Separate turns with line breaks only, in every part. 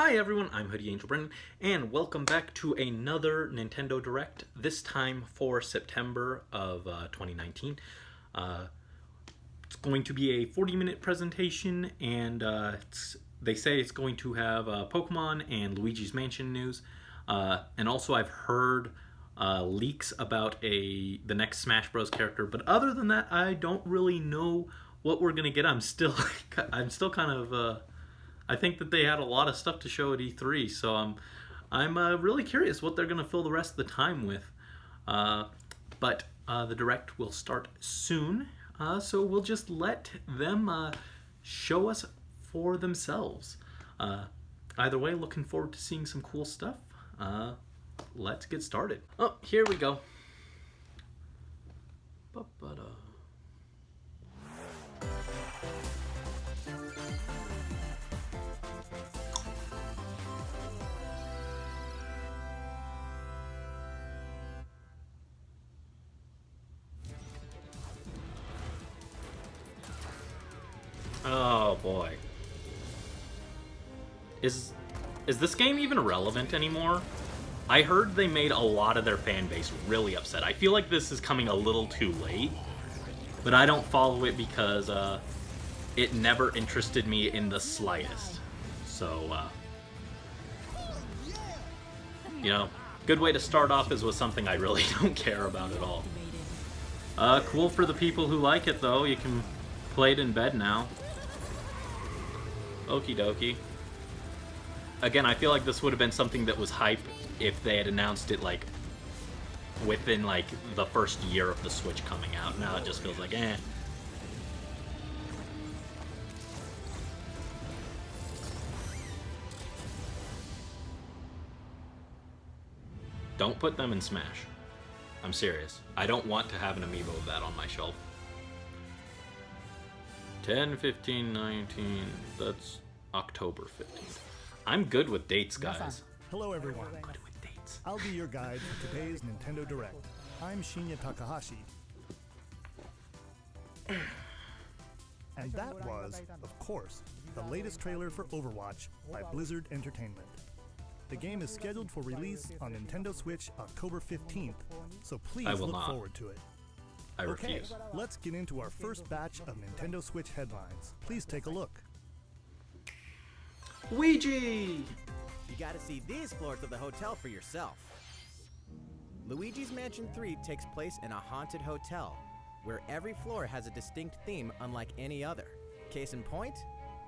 Hi everyone, I'm Hoodie Angel Brennan, and welcome back to another Nintendo Direct, this time for September of 2019. It's going to be a 40-minute presentation, and they say it's going to have Pokemon and Luigi's Mansion news, and also I've heard leaks about the next Smash Bros. Character, but other than that, I don't really know what we're going to get. I'm still kind of... I think that they had a lot of stuff to show at E3, so I'm really curious what they're going to fill the rest of the time with. But the Direct will start soon, so we'll just let them show us for themselves. Either way, looking forward to seeing some cool stuff. Let's get started. Oh, here we go. Ba-ba-da. Oh boy. Is this game even relevant anymore? I heard they made a lot of their fan base really upset. I feel like this is coming a little too late, but I don't follow it because it never interested me in the slightest. So, you know, good way to start off is with something I really don't care about at all. Cool for the people who like it though. You can play it in bed now. Okie dokie. Again, I feel like this would have been something that was hype if they had announced it, like, within, like, the first year of the Switch coming out. Now it just feels like, eh. Don't put them in Smash. I'm serious. I don't want to have an amiibo of that on my shelf. 10, 15, 19, that's October 15th. I'm good with dates, guys.
Hello everyone.
I'm good with dates.
I'll be your guide for today's Nintendo Direct. I'm Shinya Takahashi. And that was, of course, the latest trailer for Overwatch by Blizzard Entertainment. The game is scheduled for release on Nintendo Switch October 15th, so please look forward to it.
I refuse.
Okay, let's get into our first batch of Nintendo Switch headlines. Please take a look.
Ouija!
You gotta see these floors of the hotel for yourself. Luigi's Mansion 3 takes place in a haunted hotel, where every floor has a distinct theme unlike any other. Case in point,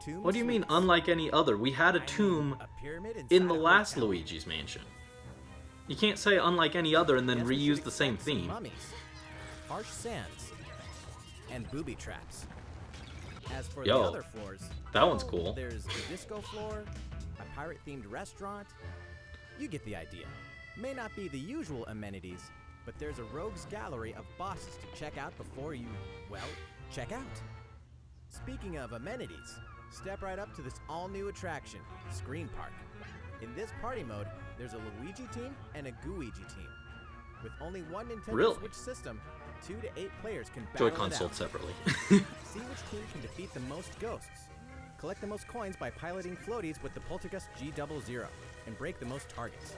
Tomb
What do you mean,
Suites.
unlike any other? We had a tomb
A pyramid
in
inside
the
a
last
hotel.
Luigi's Mansion. You can't say unlike any other and then
Guess we
reuse
should
the same
expect some
theme.
Mummies, harsh sands, and booby traps. As for
Yo,
the other floors,
that one's cool.
there's a disco floor, a pirate-themed restaurant. You get the idea. May not be the usual amenities, but there's a rogues gallery of bosses to check out before you, well, check out. Speaking of amenities, step right up to this all-new attraction, Screen Park. In this party mode, there's a Luigi team and a Gooigi team. With only one Nintendo
Really?
Switch system, 2 to 8 players can battle
Joy-Con
it
sold
out.
separately.
See which team can defeat the most ghosts. Collect the most coins by piloting floaties with the Poltergust G00 and break the most targets.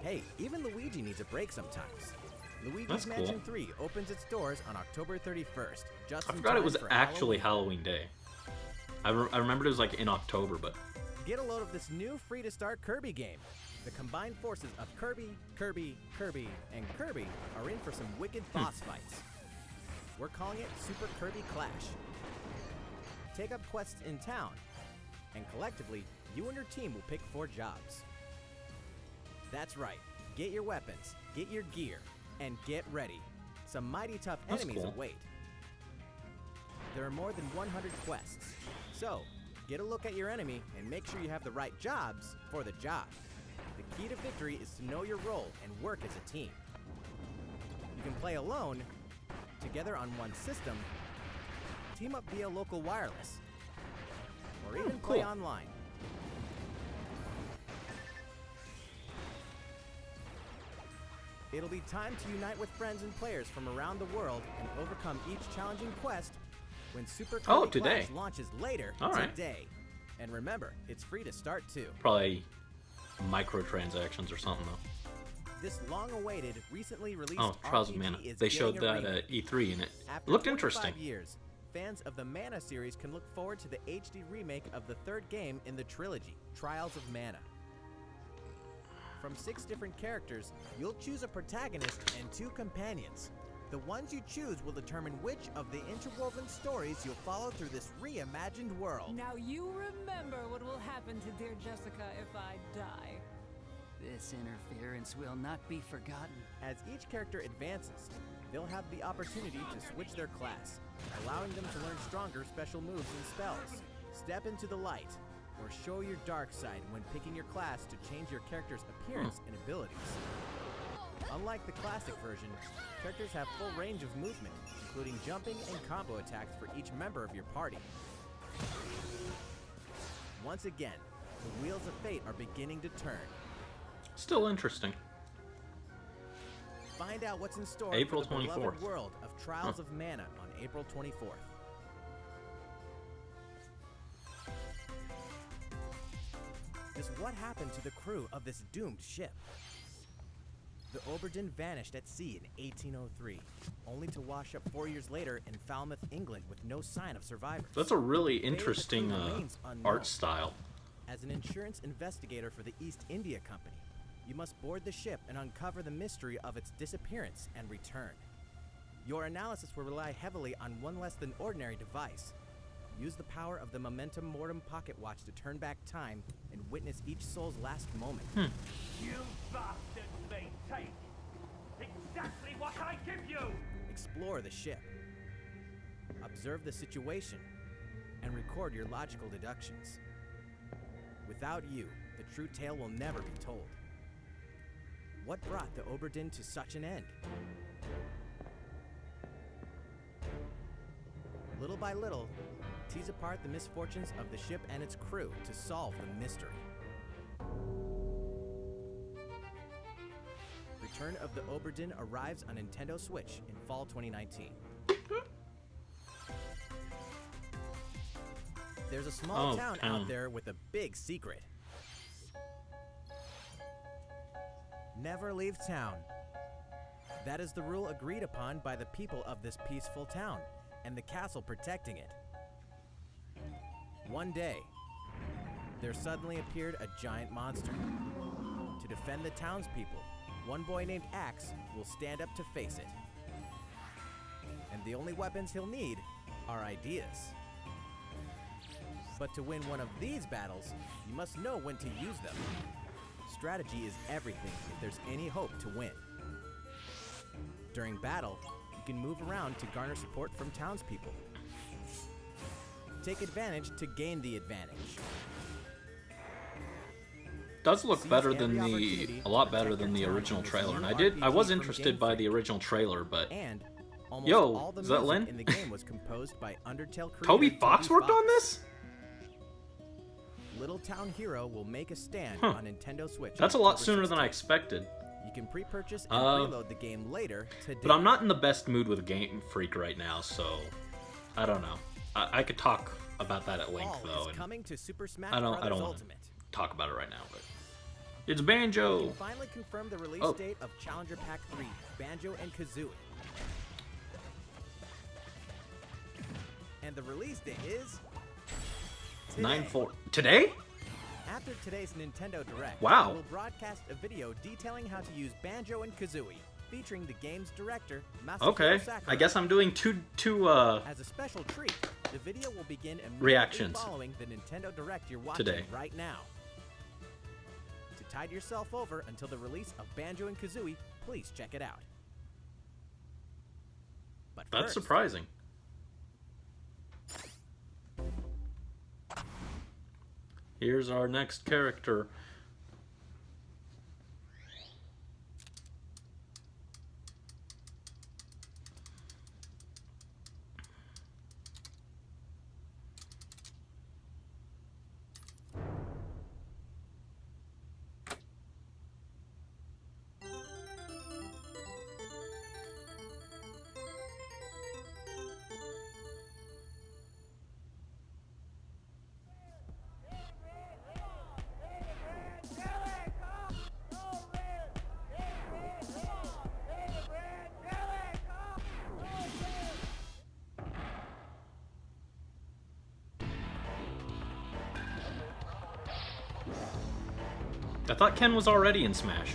Hey, even Luigi needs a break sometimes. Luigi's
That's cool.
Mansion 3 opens its doors on October 31st. Just
I
in
forgot it
time
was
for
actually Halloween Day. I remembered it was like in October, but...
Get a load of this new free-to-start Kirby game. The combined forces of Kirby, and Kirby are in for some wicked boss fights. We're calling it Super Kirby Clash. Take up quests in town, and collectively, you and your team will pick 4 jobs. That's right. Get your weapons, get your gear, and get ready. Some mighty tough
That's
enemies
cool.
await. There are more than 100 quests, so get a look at your enemy and make sure you have the right jobs for the job. The key to victory is to know your role and work as a team. You can play alone, together on one system, team up via local wireless, or even play
cool.
online. It'll be time to unite with friends and players from around the world and overcome each challenging quest when Super Kirby
today.
Clash launches later
All right.
today. And remember, it's free to start too.
Probably microtransactions or something though.
This long-awaited, recently released
Oh, Trials of
RPG
Mana.
is
They
getting
showed
a
that
remake.
at E3 and it
After
looked
25
interesting.
years, fans of the Mana series can look forward to the HD remake of the third game in the trilogy, Trials of Mana. From 6 different characters, you'll choose a protagonist and 2 companions. The ones you choose will determine which of the interwoven stories you'll follow through this reimagined world.
Now you remember what will happen to dear Jessica if I die.
This interference will not be forgotten.
As each character advances, they'll have the opportunity to switch their class, allowing them to learn stronger special moves and spells, step into the light, or show your dark side when picking your class to change your character's appearance and abilities. Unlike the classic version, characters have full range of movement, including jumping and combo attacks for each member of your party. Once again, the wheels of fate are beginning to turn.
Still interesting.
Find out what's in store
April
for the beloved
24th.
world of Trials of Mana on April 24th. Just what happened to the crew of this doomed ship? The Oberdin vanished at sea in 1803, only to wash up 4 years later in Falmouth, England, with no sign of survivors.
That's a really
The fate of the
interesting
crew remains unknown.
art style.
As an insurance investigator for the East India Company, you must board the ship and uncover the mystery of its disappearance and return. Your analysis will rely heavily on one less than ordinary device. Use the power of the Momentum Mortem pocket watch to turn back time and witness each soul's last moment.
You bastards may take exactly what I give you!
Explore the ship. Observe the situation and record your logical deductions. Without you, the true tale will never be told. What brought the Oberdin to such an end? Little by little, tease apart the misfortunes of the ship and its crew to solve the mystery. Return of the Oberdin arrives on Nintendo Switch in fall 2019. There's a small town out there with a big secret. Never leave town. That is the rule agreed upon by the people of this peaceful town and the castle protecting it. One day, there suddenly appeared a giant monster. To defend the townspeople, one boy named Axe will stand up to face it. And the only weapons he'll need are ideas. But to win one of these battles, you must know when to use them. Strategy is everything if there's any hope to win. During battle, you can move around to garner support from townspeople. Take advantage to gain the advantage.
Does look
Seize
better
every
than
opportunity
a lot
to
better
protect
than the
your town
original
in this
trailer, and
new
I was
RPG from
interested
Game
by the
Freak.
original trailer, but
And almost
Yo,
all the
is that
music
Lynn?
in the game was composed by Undertale creator
Toby Fox worked on this?
Little Town Hero will make a stand
Huh.
on Nintendo Switch.
That's a
on
lot
October
sooner than I
16th.
expected.
You can pre-purchase and
Uh,
preload the game later today.
But I'm not in the best mood with Game Freak right now, so I don't know. I could talk about that at length
All
though,
is
and
coming to Super Smash
I don't
Bros.
wanna
Ultimate.
talk about it right now. But it's
You
Banjo.
can finally confirm the release
Oh.
date of Challenger Pack 3, Banjo and Kazooie. And the release date is today.
9/4 today?
After today's Nintendo Direct,
Wow.
we'll broadcast a video detailing how to use Banjo and Kazooie, featuring the game's director, Masahiro
Okay,
Sakurai.
I guess I'm doing two
As a special treat, the video will begin immediately
Reactions.
following the Nintendo Direct you're watching
Today.
right now. To tide yourself over until the release of Banjo and Kazooie, please check it out. But
That's
first,
surprising. Here's our next character. I thought Ken was already in Smash.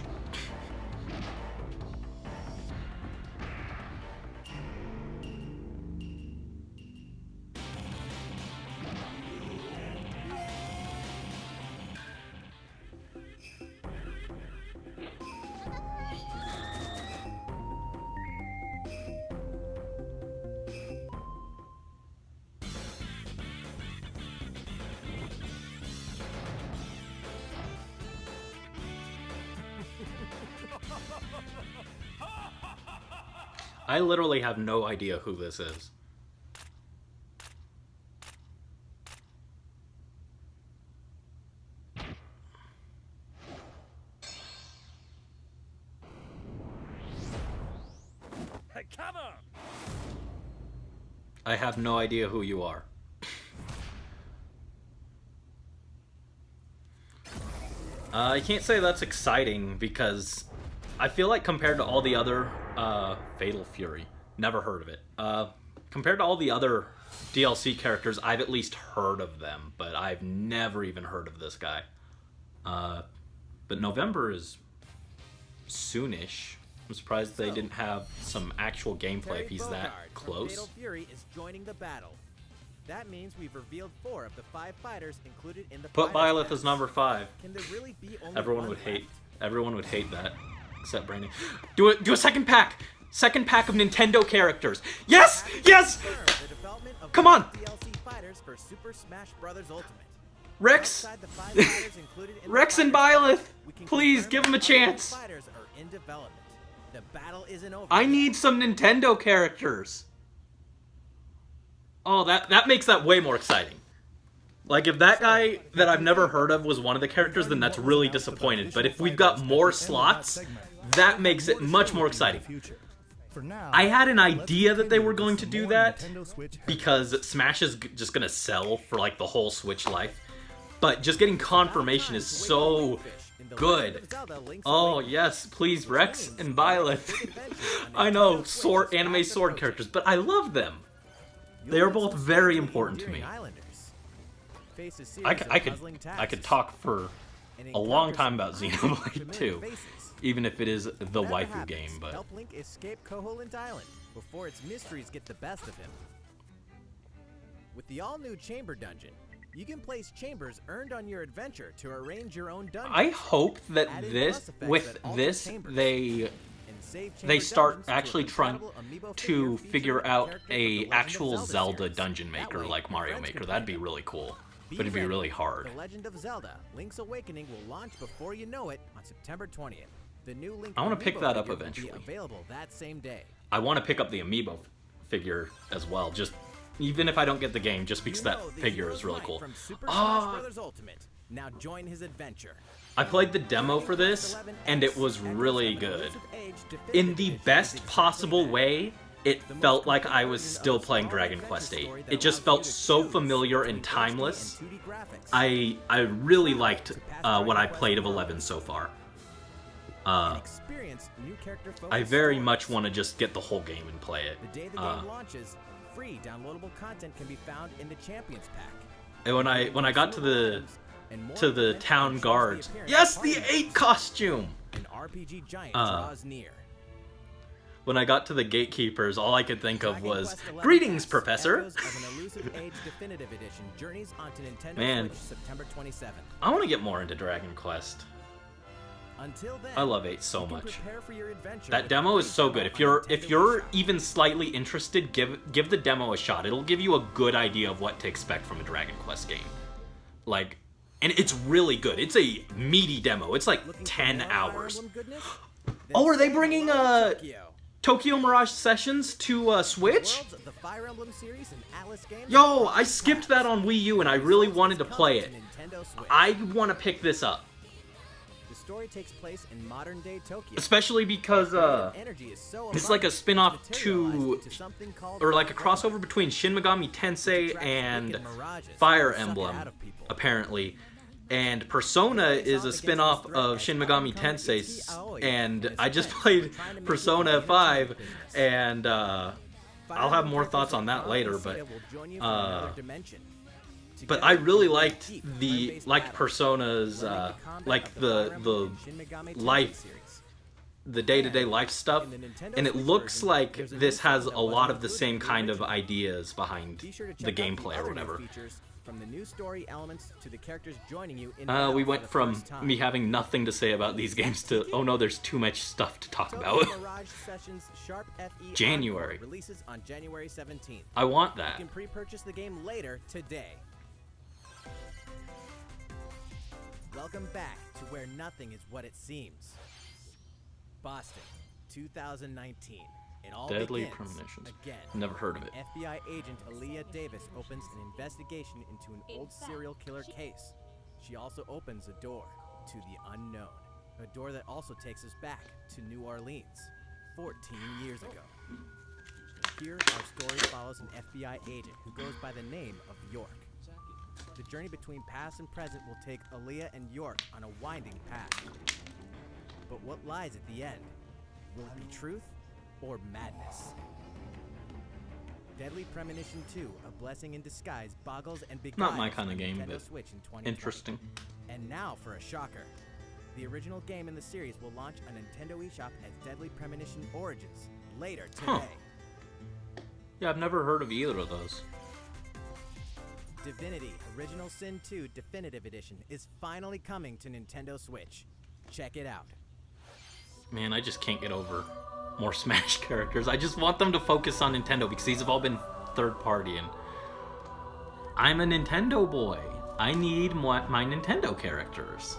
I literally have no idea who this is.
Hey, cover!
I have no idea who you are. I can't say that's exciting because I feel like compared to all the other Fatal Fury, never heard of it. Compared to all the other DLC characters, I've at least heard of them, but I've never even heard of this guy. But November is soonish. I'm surprised they didn't have some actual gameplay if he's that close.
Fatal Fury is joining the battle. That means we've revealed 4 of the 5 fighters included in the
Put
Fighters
Byleth
Pass.
as number 5.
Can there really be only
Everyone
one
would hate.
left?
Everyone would hate that, except Brandon. Do a second pack. Second pack of Nintendo characters. Yes, yes.
Confirm the development of
Come on.
DLC fighters for Super Smash Bros. Ultimate.
Rex,
Outside the 5 fighters included in the
Rex and
Fighters
Byleth,
Pass, we can
please
confirm
give them a
that all
chance.
fighters are in development. The battle isn't over.
I
yet.
need some Nintendo characters. Oh, that makes that way more exciting. Like, if that guy that I've never heard of was one of the characters, then that's really disappointed. But if we've got more slots, that makes it much more exciting. I had an idea that they were going to do that because Smash is just going to sell for, like, the whole Switch life. But just getting confirmation is so good. Oh, yes, please, Rex and Byleth. I know, anime sword characters, but I love them. They are both very important to me. I could talk for a long time about Xenoblade 2, even if it is the waifu game, but
Help Link escape Koholint Island before its mysteries get the best of him. With the all-new Chamber Dungeon, you can place chambers earned on your adventure to arrange your own dungeon.
I hope that
Add in
this,
plus effects
with
that alter
this,
chambers.
they
And save
they
chamber
start
dungeons to a
actually trying
compatible amiibo
to
figure featuring
figure
a
out
character from the
a
Legend of
actual
Zelda
Zelda
series.
dungeon
That
maker
way,
like
your
Mario
friends
Maker.
can
That'd
play
be
them.
really cool,
Be
but it'd be
ready.
really hard.
The Legend of Zelda: Link's Awakening will launch before you know it on September 20th. The new Link
I wanna pick
amiibo
that up
figure will
eventually.
be available that same day.
I want to pick up the amiibo figure as well, just even if I don't get the game, just because
You
that
know the
figure
hero's
is really
might
cool.
From Super
Ah.
Smash Bros. Ultimate. Now join his adventure.
I played the demo for this, and it was really good. In the best possible way, it felt like I was still playing Dragon Quest VIII. It just felt so familiar and timeless. I really liked what I played of 11 so far. I very much want to just get the whole game and play it.
The day the game launches, free downloadable content can be found in the Champions Pack.
And when I got to the town guards, yes, the 8 costume.
An RPG giant draws near.
When I got to the gatekeepers, all I could think of was, "Greetings, Professor." Man.
September 27th.
I want to get more into Dragon Quest.
Until then,
I love 8 so
you can
much.
prepare for your adventure
That
with
demo is
free
so
demo
good.
on
If
Nintendo
you're
eShop.
even slightly interested, give the demo a shot. It'll give you a good idea of what to expect from a Dragon Quest game. Like, and it's really good. It's a meaty demo. It's like
Looking for
10
more Fire
hours.
Emblem goodness?
Oh, are they
Then
bringing
say hello to Tokyo.
Tokyo Mirage Sessions to Switch?
Worlds of the Fire Emblem series and Atlas games
Yo,
are
I skipped that on Wii U and I really wanted to play it.
Nintendo Switch.
I want to pick this up,
The story takes place in modern-day Tokyo.
especially because
Energy is so
it's like a
abundant,
spin-off
it's materialized
to,
into something called
or like a
Fire
crossover between Shin Megami Tensei
attracts
and
wicked mirages
Fire
that suck it
Emblem,
out of people.
apparently. And Persona is a spin-off of Shin Megami Tensei, and I just played Persona 5, and I'll have more thoughts on that later, but but I really liked Persona's like the life, the day-to-day life stuff, and it looks like this has a lot of the same kind of ideas behind the gameplay or whatever.
From the new story elements to the characters joining you in
We went from me having nothing to say about these games to, oh no, there's too much stuff to talk about. January.
Releases on January 17th.
I want that.
You can pre-purchase the game later today. Welcome back to where nothing is what it seems. Boston, 2019. It all
Deadly
begins
Premonitions.
again.
Never heard of it.
FBI agent Aaliyah Davis opens an investigation into an old serial killer case. She also opens a door to the unknown. A door that also takes us back to New Orleans, 14 years ago. Here, our story follows an FBI agent who goes by the name of York. The journey between past and present will take Aaliyah and York on a winding path. But what lies at the end? Will it be truth or madness? Deadly Premonition 2, A Blessing in Disguise, boggles and beguiles
Not my kind of
on
game,
Nintendo
but
Switch in 2020.
interesting.
And now for a shocker. The original game in the series will launch on Nintendo eShop as Deadly Premonition Origins later today.
Huh. Yeah, I've never heard of either of those.
Divinity Original Sin 2 Definitive Edition is finally coming to Nintendo Switch. Check it out.
Man, I just can't get over more Smash characters. I just want them to focus on Nintendo because these have all been third party, and I'm a Nintendo boy. I need my Nintendo characters.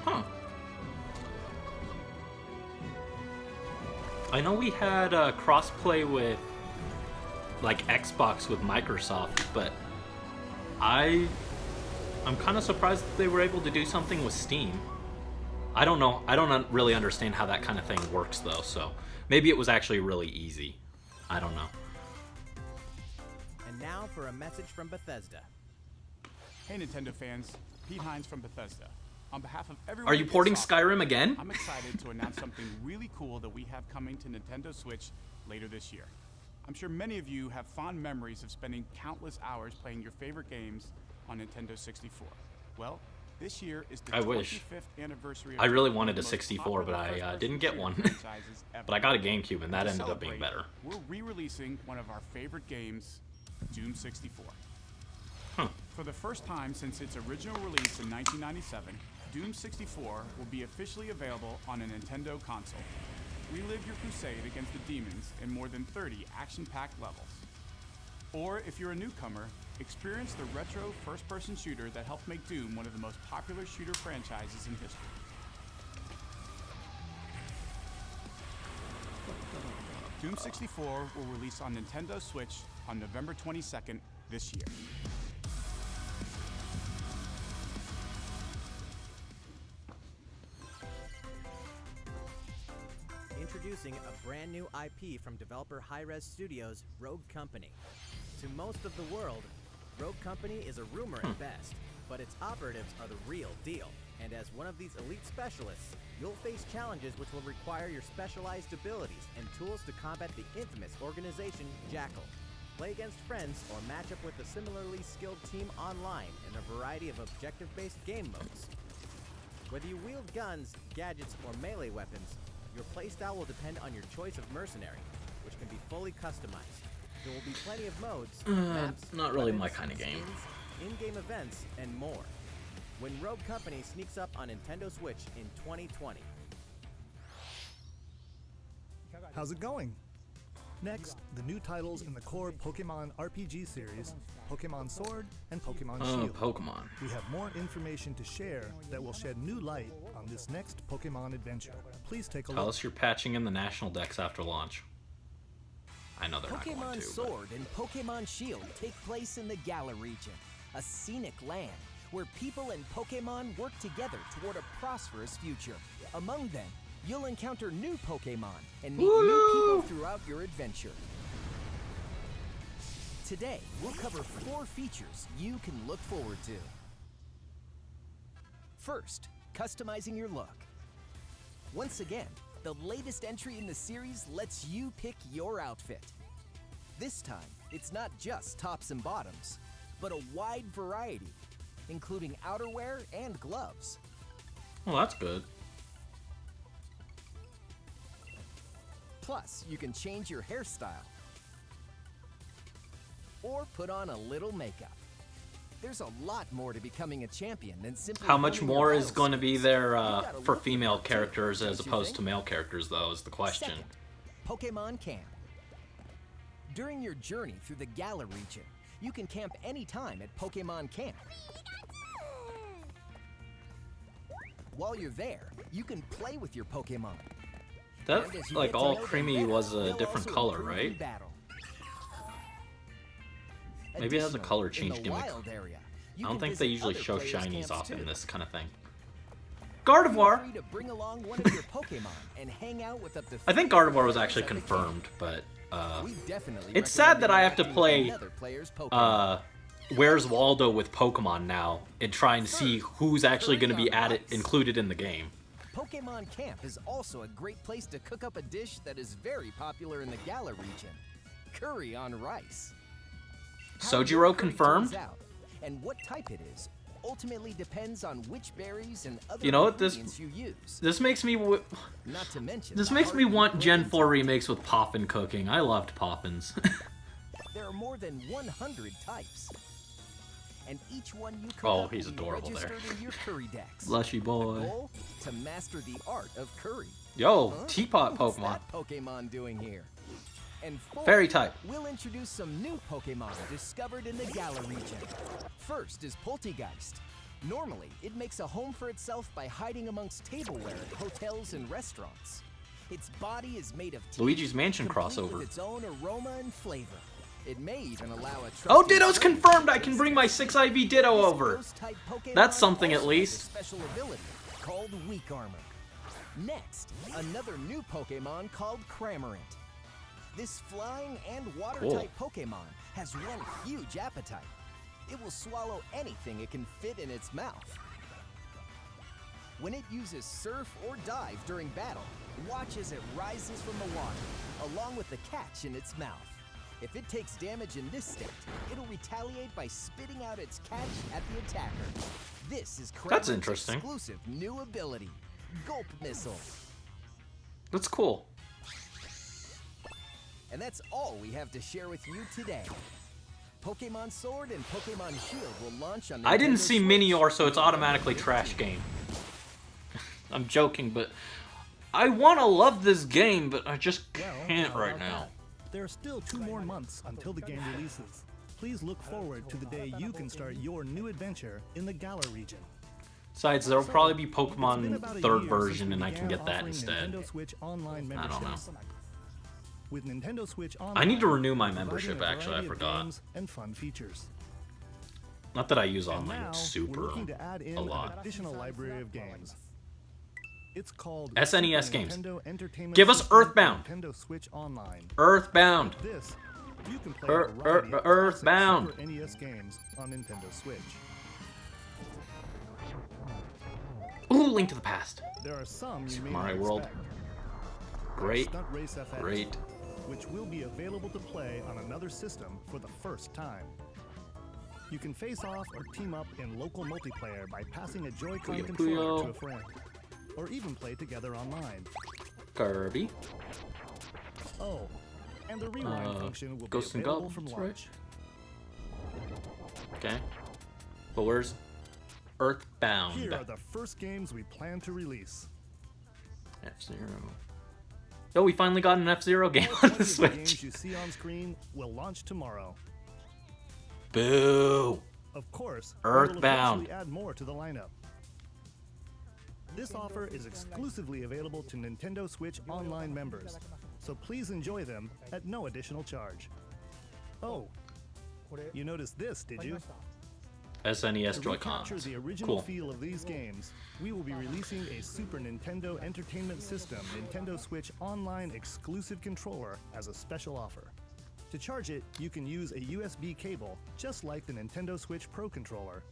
Huh. I know we had crossplay with like Xbox with Microsoft, but I'm kind of surprised that they were able to do something with Steam. I don't know. I don't really understand how that kind of thing works though, so maybe it was actually really easy. I don't know.
And now for a message from Bethesda.
Hey Nintendo fans, Pete Hines from Bethesda. On behalf of everyone
Are you
at
porting
Software,
Skyrim again?
I'm excited to announce something really cool that we have coming to Nintendo Switch later this year. I'm sure many of you have fond memories of spending countless hours playing your favorite games on Nintendo 64. Well, this year is the
I wish.
25th anniversary of
I really
one of
wanted
the
a
most
64, but
popular
I
first-person
didn't get
shooter
one.
franchises ever.
But I got a GameCube, and that
To
ended up being
celebrate,
better.
We're re-releasing one of our favorite games, Doom 64.
Huh.
For the first time since its original release in 1997, Doom 64 will be officially available on a Nintendo console. Relive your crusade against the demons in more than 30 action-packed levels. Or if you're a newcomer, experience the retro first-person shooter that helped make Doom one of the most popular shooter franchises in history. Doom 64 will release on Nintendo Switch on November 22nd this year.
Introducing a brand new IP from developer Hi-Rez Studios, Rogue Company. To most of the world, Rogue Company is a rumor at best, but its operatives are the real deal. And as one of these elite specialists, you'll face challenges which will require your specialized abilities and tools to combat the infamous organization Jackal. Play against friends or match up with a similarly skilled team online in a variety of objective-based game modes. Whether you wield guns, gadgets, or melee weapons, your playstyle will depend on your choice of mercenary, which can be fully customized. There will be plenty of modes, maps,
not really my
weapons,
kind of game.
skins, in-game events, and more. When Rogue Company sneaks up on Nintendo Switch in 2020.
How's it going? Next, the new titles in the core Pokemon RPG series, Pokemon Sword and Pokemon
Oh,
Shield.
Pokemon.
We have more information to share that will shed new light on this next Pokemon adventure. Please take a
Tell
look.
us you're patching in the national decks after launch. I know they're not going
Pokemon
to.
Sword and Pokemon Shield take place in the Galar region, a scenic land
where people and Pokemon work together toward a prosperous future. Among them, you'll encounter new Pokemon and meet new people throughout your adventure. Today, we'll cover 4 features you can look forward to. First, customizing your look. Once again, the latest entry in the series lets you pick your outfit. This time, it's not just tops and bottoms, but a wide variety, including outerwear and gloves.
Well, that's good.
Plus, you can change your hairstyle or put on a little makeup. There's a lot more to becoming a champion than simply
How much
honing your
more is
battle
going to be
skills.
there
You gotta
for
look
female
good, too,
characters
don't
as
you
opposed
think?
to male characters, though, is the question.
Second, Pokemon Camp. During your journey through the Galar region, you can camp anytime at Pokemon Camp. While you're there, you can play with your Pokemon.
That,
And as you
like,
get to
all
know them
creamy
better,
was a
they'll
different
also
color,
improve
right?
in battle.
Maybe it has a
Additionally,
color
in
change
the
gimmick.
wild area, you
I don't
can
think they
visit
usually
other
show
players'
shinies
camps
off in
too.
this kind of thing.
Feel
Gardevoir!
free to bring along one of your Pokemon and hang out with up to
I think
50
Gardevoir was
players
actually
at the camp.
confirmed, but
We definitely
it's sad that I have to
recommend
play
interacting with another player's Pokemon.
Where's Waldo with Pokemon now and try and see who's actually going to be
Curry on
added
rice.
included in the game.
Pokemon Camp is also a great place to cook up a dish that is very popular in the Galar region: curry on rice. How your
Sojiro
curry
confirmed?
turns out and what type it is ultimately depends on which berries and other
You know what, this-
ingredients you use.
This makes me
Not to mention
this
the
makes me
hearty
want Gen
flavors.
4 remakes with Poppin cooking. I loved Poppins.
There are more than 100 types, and each one you cook
Oh,
up
he's
will be
adorable there.
registered in your curry decks.
Lushy
The
boy.
goal? To master the art of curry.
Yo,
Huh?
Teapot
What's
Pokemon.
that Pokemon doing here? And fourth,
Fairy type.
we'll introduce some new Pokemon discovered in the Galar region. First is Poltegeist. Normally, it makes a home for itself by hiding amongst tableware at hotels and restaurants. Its body is made of tea,
Luigi's Mansion
complete
crossover.
with its own aroma and flavor. It may even allow a
Oh,
trusty
Ditto's
friend
confirmed!
to
I can
taste
bring
it.
my 6IV Ditto
This
over!
ghost-type Pokemon
That's something at
also has a
least.
special ability called Weak Armor. Next, another new Pokemon called Cramorant. This flying and water-type Pokemon has one huge appetite. It will swallow anything it can fit in its mouth. When it uses Surf or Dive during battle, watch as it rises from the water, along with the catch in its mouth. If it takes damage in this state, it'll retaliate by spitting out its catch at the attacker. This is
That's
Cramorant's
interesting.
exclusive new ability, Gulp Missile.
That's cool.
And that's all we have to share with you today. Pokemon Sword and Pokemon Shield will launch on
I didn't
Nintendo
see
Switch
Minior, so it's
November
automatically
15th.
trash game. I'm joking, but I want to love this game, but I just
Well,
can't
how
right
about
now.
that? There are still 2 more months until the game releases. Please look forward to the day you can start your new adventure in the Galar region.
Besides, there'll probably be
It's been
Pokemon
about a
3rd
year
version,
since we
and I can
began
get that
offering
instead.
Nintendo Switch Online
I don't know.
memberships. With Nintendo Switch Online,
I need to renew my
we're providing
membership,
a
actually, I
variety of
forgot.
games and fun features.
Not that I use
And
online
now, we're
super
looking to add in
a
an
lot.
additional library of games. It's called
SNES
Super
games.
Nintendo Entertainment
Give us
System
Earthbound.
Nintendo Switch Online.
Earthbound.
This, you can play
Ear-
a variety of
Earthbound.
classic Super NES games on Nintendo Switch.
Ooh, Link to the Past.
There are some you
Super
may
Mario
not
World.
expect.
Great.
Stunt Race FX,
Great.
which will be available to play on another system for the first time. You can face off or team up in local multiplayer by passing a Joy-Con
Puyo
controller
Puyo.
to a friend, or even play together online.
Kirby.
Oh, and the rewind function will
Ghosts
be
and
available from
Goblins,
launch.
Okay. But where's Earthbound?
Here are the first games we plan to release.
F-Zero. Oh, we finally got an F-Zero game
All
on
20
the
of the
Switch.
games you see on screen will launch tomorrow.
Boo.
Of course,
Earthbound.
we will eventually add more to the lineup. This offer is exclusively available to Nintendo Switch Online members, so please enjoy them at no additional charge. Oh, you noticed this, did you?
SNES
To recapture
Joy-Cons.
the original
Cool.
feel of these games, we will be releasing a Super Nintendo Entertainment System Nintendo Switch Online exclusive controller as a special offer. To charge it, you can use a USB cable, just like the Nintendo Switch Pro controller.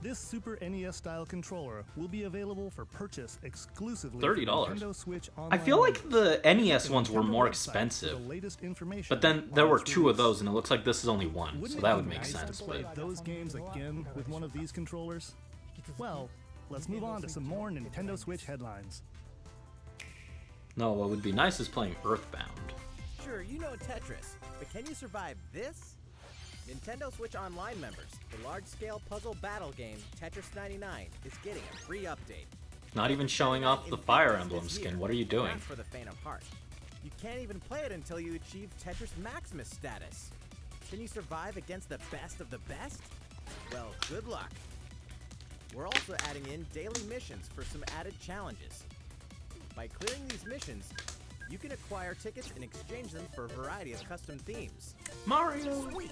This Super NES-style controller will be available for purchase exclusively
$30.
for Nintendo Switch Online.
I feel like
members.
the NES
Check
ones
the
were
Nintendo
more
website for
expensive.
the latest information
But then there
on
were
its
2 of
release.
those, and it looks like this is only 1,
Wouldn't
so
it
that
be
would make
nice
sense.
to play
But
those games again with one of these controllers? Well, let's move on to some more Nintendo Switch headlines.
no, what would be nice is playing Earthbound.
Sure, you know Tetris, but can you survive this? Nintendo Switch Online members, the large-scale puzzle battle game Tetris 99 is getting a free update.
Not even showing off the Fire Emblem skin. What are you doing?
Not for the faint of heart. You can't even play it until you achieve Tetris Maximus status. Can you survive against the best of the best? Well, good luck. We're also adding in daily missions for some added challenges. By clearing these missions, you can acquire tickets and exchange them for a variety of custom themes.
Mario!
Sweet!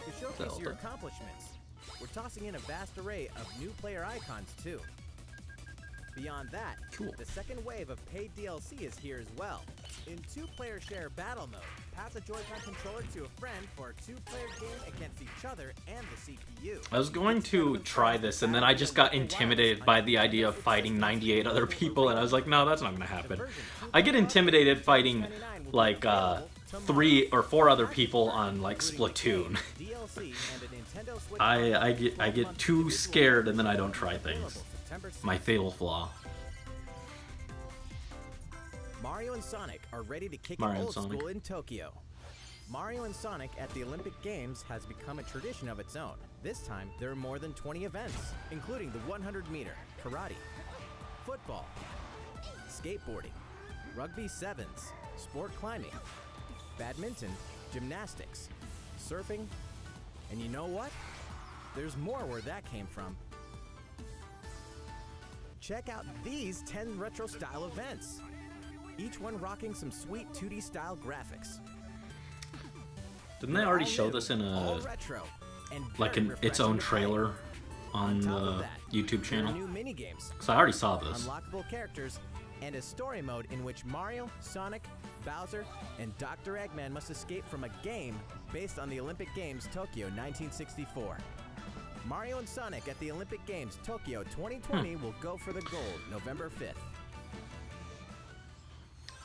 To showcase your
Zelda.
accomplishments, we're tossing in a vast array of new player icons too. Beyond that,
Cool.
the second wave of paid DLC is here as well. In 2-player share battle mode, pass a Joy-Con controller to a friend for a 2-player game against each other and the CPU.
I was going to try this, and then I just got intimidated by the idea of fighting 98 other people, and I was like, no, that's not gonna happen. I get intimidated fighting, like, 3 or 4 other people on, like, Splatoon.
DLC and a Nintendo Switch
I get too scared, and then I don't try things.
September 6th.
My fatal flaw.
Mario and Sonic are ready to kick
Mario
it
and
old
Sonic.
school in Tokyo. Mario and Sonic at the Olympic Games has become a tradition of its own. This time, there are more than 20 events, including the 100-meter, karate, football, skateboarding, rugby sevens, sport climbing, badminton, gymnastics, surfing, and you know what? There's more where that came from. Check out these 10 retro-style events, each one rocking some sweet 2D style graphics.
Didn't they already show this in
All
a
retro and
like
very
in its own
refreshing to play.
trailer on
top of
the
that,
YouTube
there are
channel?
new mini games,
Because I already saw this.
unlockable characters, and a story mode in which Mario, Sonic, Bowser, and Dr. Eggman must escape from a game based on the Olympic Games Tokyo 1964. Mario and Sonic at the Olympic Games Tokyo 2020 will go for the gold November 5th.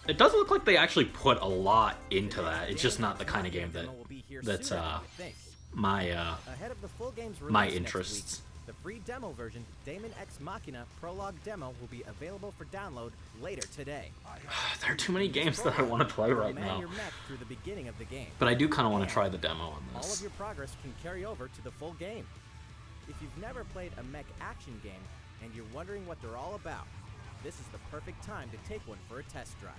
It does look like they actually put a lot into that. It's just not the kind of game that
Demo will be here
that's
soon, I think.
my
Ahead of the full game's release
my
next
interests.
week, the free demo version, Daemon X Machina Prologue Demo, will be available for download later today.
There are too many games that I want to play right
Man
now.
your mech through the beginning of the game.
But I do kind of want to try the demo on
All of
this.
your progress can carry over to the full game. If you've never played a mech action game and you're wondering what they're all about, this is the perfect time to take one for a test drive.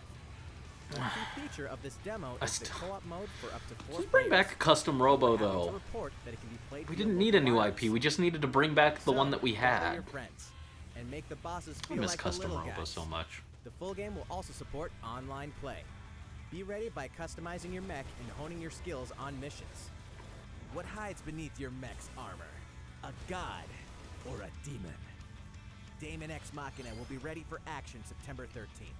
The key feature of this demo is the co-op mode for up to 4
Just bring
players.
back Custom Robo
Happy to
though.
report that it can be played
We
via
didn't need a
local
new
wireless.
IP. We just needed to bring back the
So,
one that we
gather
had.
your friends and make the bosses
I
feel
miss
like the
Custom
little
Robo
guys.
so much.
The full game will also support online play. Be ready by customizing your mech and honing your skills on missions. What hides beneath your mech's armor? A god or a demon? Daemon X Machina will be ready for action September 13th.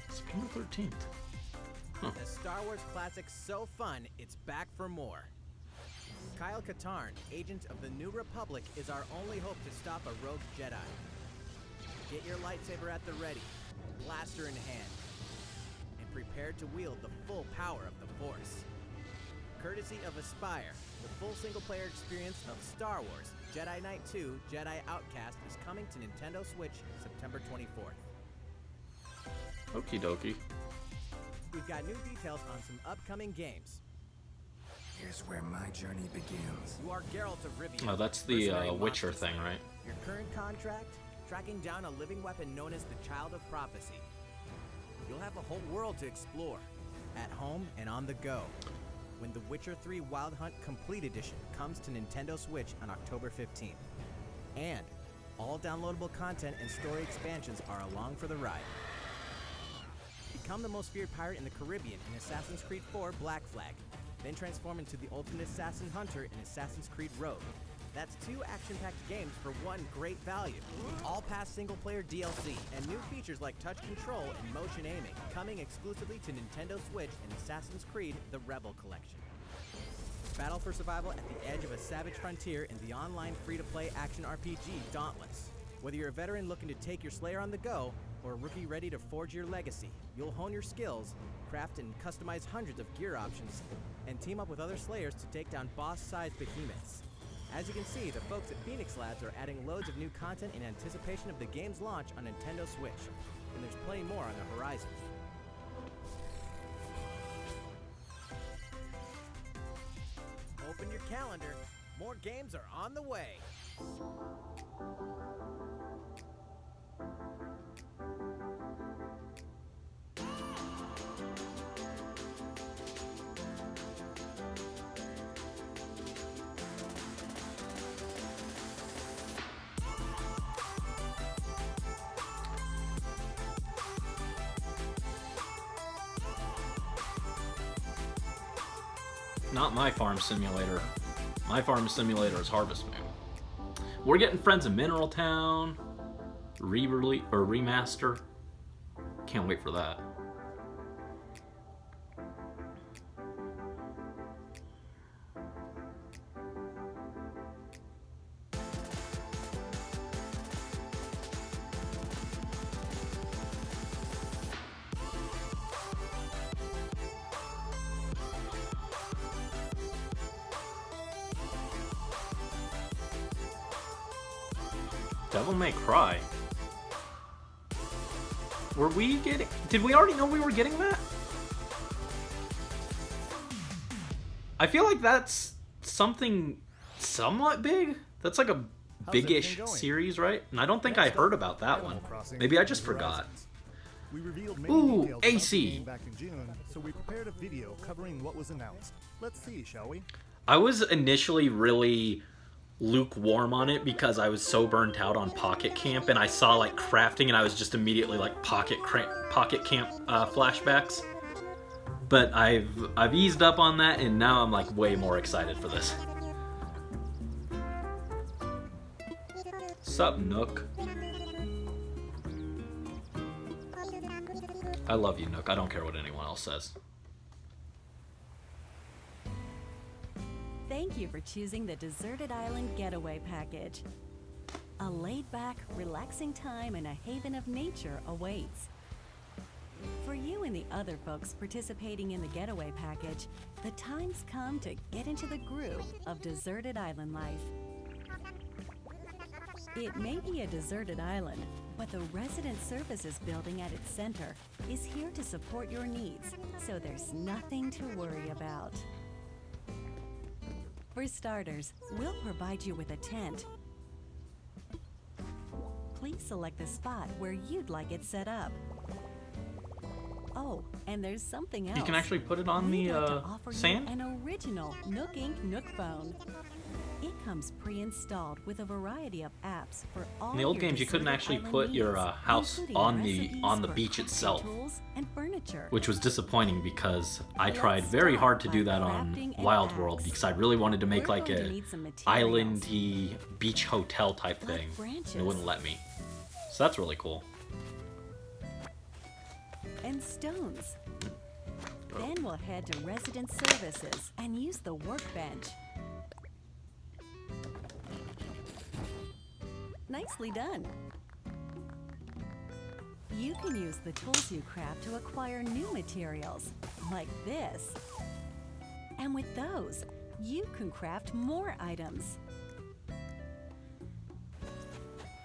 September 13th.
The Star Wars classic so fun, it's back for more. Kyle Katarn, agent of the New Republic, is our only hope to stop a rogue Jedi. Get your lightsaber at the ready, blaster in hand, and prepare to wield the full power of the Force. Courtesy of Aspire, the full single-player experience of Star Wars Jedi Knight 2 Jedi Outcast is coming to Nintendo Switch September 24th.
Okie dokie.
We've got new details on some upcoming games.
Here's where my journey begins.
You are Geralt of Rivia.
Oh, that's the
mercenary
Witcher
monster
thing,
slayer.
right?
Your current contract? Tracking down a living weapon known as the Child of Prophecy. You'll have a whole world to explore, at home and on the go, when The Witcher 3 Wild Hunt Complete Edition comes to Nintendo Switch on October 15th. And all downloadable content and story expansions are along for the ride. Become the most feared pirate in the Caribbean in Assassin's Creed 4 Black Flag. then transform into the Ultimate Assassin Hunter in Assassin's Creed Rogue. That's 2 action-packed games for one great value. All past single-player DLC and new features like touch control and motion aiming, coming exclusively to Nintendo Switch in Assassin's Creed The Rebel Collection. Battle for survival at the edge of a savage frontier in the online free-to-play action RPG Dauntless. Whether you're a veteran looking to take your Slayer on the go, or a rookie ready to forge your legacy, you'll hone your skills, craft and customize hundreds of gear options, and team up with other Slayers to take down boss-sized behemoths. As you can see, the folks at Phoenix Labs are adding loads of new content in anticipation of the game's launch on Nintendo Switch, and there's plenty more on the horizon. Open your calendar. More games are on the way.
Not my farm simulator. My farm simulator is Harvest Moon. We're getting Friends of Mineral Town, re-release or remaster. Can't wait for that. Devil May Cry. Were we getting... Did we already know we were getting that? I feel like that's something somewhat big. That's like a big-ish series, right? And I don't think I heard about that one. Maybe I just forgot.
We revealed many
Ooh,
details about the
AC.
game back in June, so we prepared a video covering what was announced. Let's see, shall we?
I was initially really lukewarm on it because I was so burnt out on Pocket Camp, and I saw like crafting, and I was just immediately like Pocket Camp flashbacks. But I've eased up on that, and now I'm like way more excited for this. Sup, Nook? I love you, Nook. I don't care what anyone else says.
Thank you for choosing the Deserted Island Getaway Package. A laid-back, relaxing time and a haven of nature awaits. For you and the other folks participating in the Getaway Package, the time's come to get into the groove of deserted island life. It may be a deserted island, but the Resident Services building at its center is here to support your needs, so there's nothing to worry about. For starters, we'll provide you with a tent. Please select the spot where you'd like it set up. Oh, and there's something else.
You can actually put it on
We'd
the
like to offer
sand?
you an original Nook Inc. Nook phone. It comes pre-installed with a variety of apps for all
In the old
your
games, you couldn't
deserted
actually
island
put your
needs,
house
including
on
recipes
the
for
beach
crafting
itself,
tools and furniture.
which was disappointing because I
Let's
tried very
start
hard to
by
do that on
crafting an
Wild
axe.
World because I really wanted to make
We're
like
going to
a
need some materials.
islandy beach hotel type
Like
thing.
branches.
It wouldn't let me. So that's really cool.
And stones. Then we'll head to Resident Services and use the workbench. Nicely done. You can use the tools you craft to acquire new materials, like this. And with those, you can craft more items.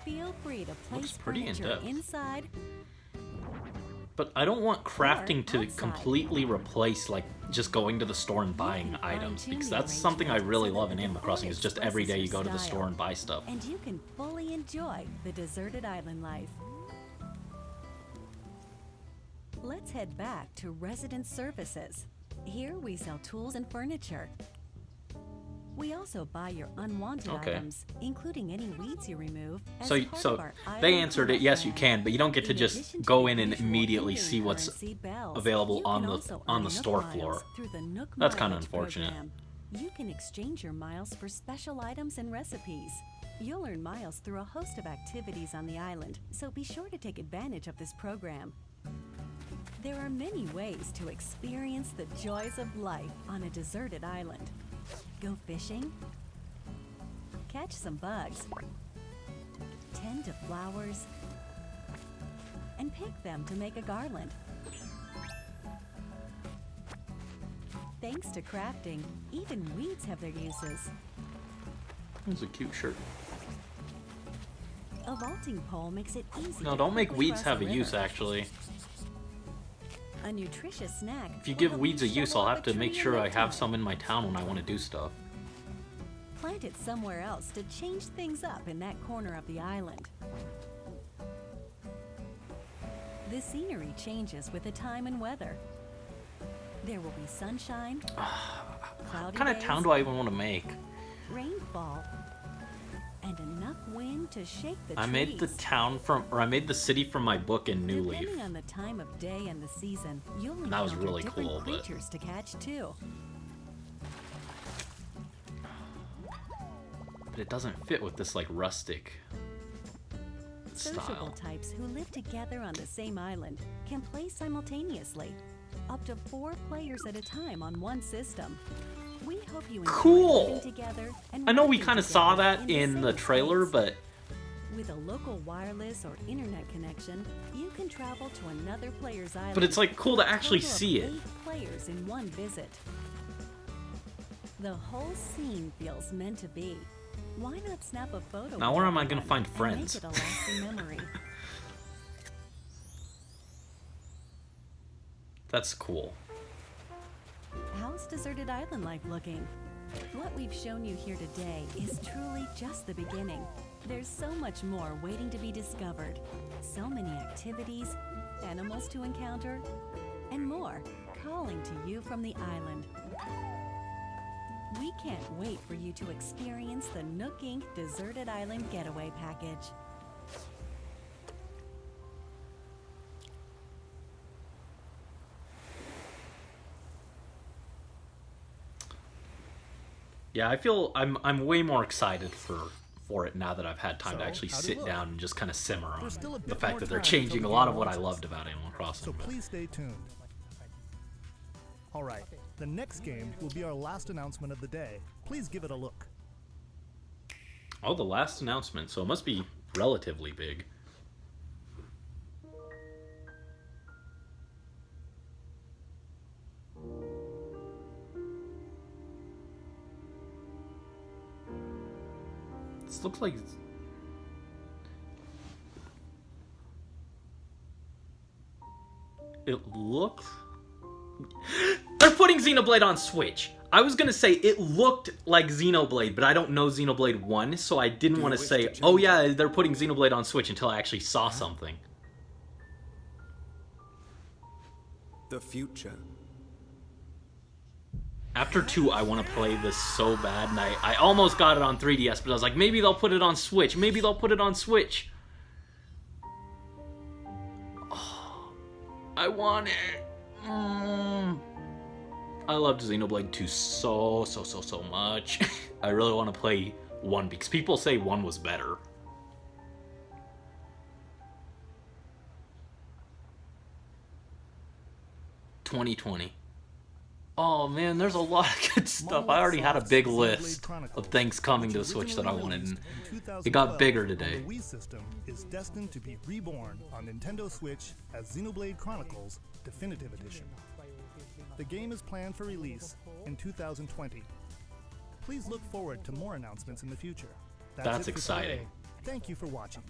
Feel free to place
pretty
furniture
in-depth.
inside.
But I don't want crafting to
outside.
completely replace like just going to the store and buying items, because that's something I really love in Animal Crossing is just every day you go to the store and buy stuff.
And you can fully enjoy the deserted island life. Let's head back to Resident Services. Here we sell tools and furniture. We also buy your unwanted
Okay.
items, including any weeds you remove. As
So
part
so
of our
they
island
answered it.
cleanup
Yes, you
plan.
can, but you don't get to
In
just
addition to
go
the
in and
usual
immediately
in-game
see what's
currency bells,
available
you
on
can
the
also
on
earn
the
Nook
store
miles
floor.
through the Nook
That's kinda
Mileage
unfortunate.
program. You can exchange your miles for special items and recipes. You'll earn miles through a host of activities on the island, so be sure to take advantage of this program. There are many ways to experience the joys of life on a deserted island. Go fishing, catch some bugs, tend to flowers, and pick them to make a garland. Thanks to crafting, even weeds have their uses.
That's a cute shirt.
A vaulting pole makes it easy
No,
to
don't make
quickly
weeds
cross
have a
river.
use, actually.
A nutritious snack.
If you
will
give
help
weeds a
you
use,
shovel
I'll
up
have
a
to make
tree in
sure
no
I have
time.
some in my town when I want to do stuff.
Plant it somewhere else to change things up in that corner of the island. The scenery changes with the time and weather. There will be sunshine, cloudy
What kind of
days,
town do I even want to make?
rainfall, and enough wind to shake the
I
trees.
made the town from, or I made the city from my book in New Leaf.
Depending on the time of day and the season, you'll
That was
encounter
really
different
cool, but-
creatures to catch too.
But it doesn't fit with this like rustic
Sociable
style.
types who live together on the same island can play simultaneously, up to 4 players at a time on one system. We hope you enjoy
Cool!
living together and
I know we
working
kind of saw
together
that
the
in the
same
trailer,
space.
but
With a local wireless or internet connection, you can travel to another player's island.
it's like cool to
with a
actually
total of
see it.
8 players in one visit. The whole scene feels meant to be. Why not snap a photo?
Now
with
where am I gonna
everyone
find
and
friends?
Make it a lasting memory.
That's cool.
How's Deserted Island life looking? What we've shown you here today is truly just the beginning. There's so much more waiting to be discovered. So many activities, animals to encounter, and more calling to you from the island. We can't wait for you to experience the Nook Inc. Deserted Island Getaway Package.
Yeah, I feel I'm way more excited for it now that I've had time to
So,
actually
how'd it
sit
look?
down and just kind of simmer on
There's still a
the
bit
fact
more
that they're
time
changing
until
a
the
lot
game
of what I
launches.
loved about Animal Crossing.
So
but-
please stay tuned. All right, the next game will be our last announcement of the day. Please give it a look.
Oh, the last announcement, so it must be relatively big. This looks like it looks. They're putting Xenoblade on Switch. I was gonna say it looked like Xenoblade, but I don't know Xenoblade 1, so I didn't want to say, oh yeah, they're putting Xenoblade on Switch until I actually saw something.
The future.
After 2, I want to play this so bad, and I almost got it on 3DS, but I was like, maybe they'll put it on Switch. Maybe they'll put it on Switch. Oh, I want it. I loved Xenoblade 2 so much. I really want to play 1 because people say 1 was better. ...2020. Oh man, there's a lot of good stuff. I already had a big list of things coming to the Switch that I wanted, and it got bigger today.
The Wii system is destined to be reborn on Nintendo Switch as Xenoblade Chronicles Definitive Edition. The game is planned for release in 2020. Please look forward to more announcements in the future.
That's
it for
exciting.
today. Thank you for watching.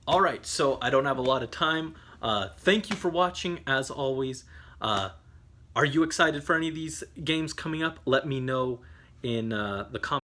Alright, so I don't have a lot of time. Thank you for watching, as always. Are you excited for any of these games coming up? Let me know in the comments.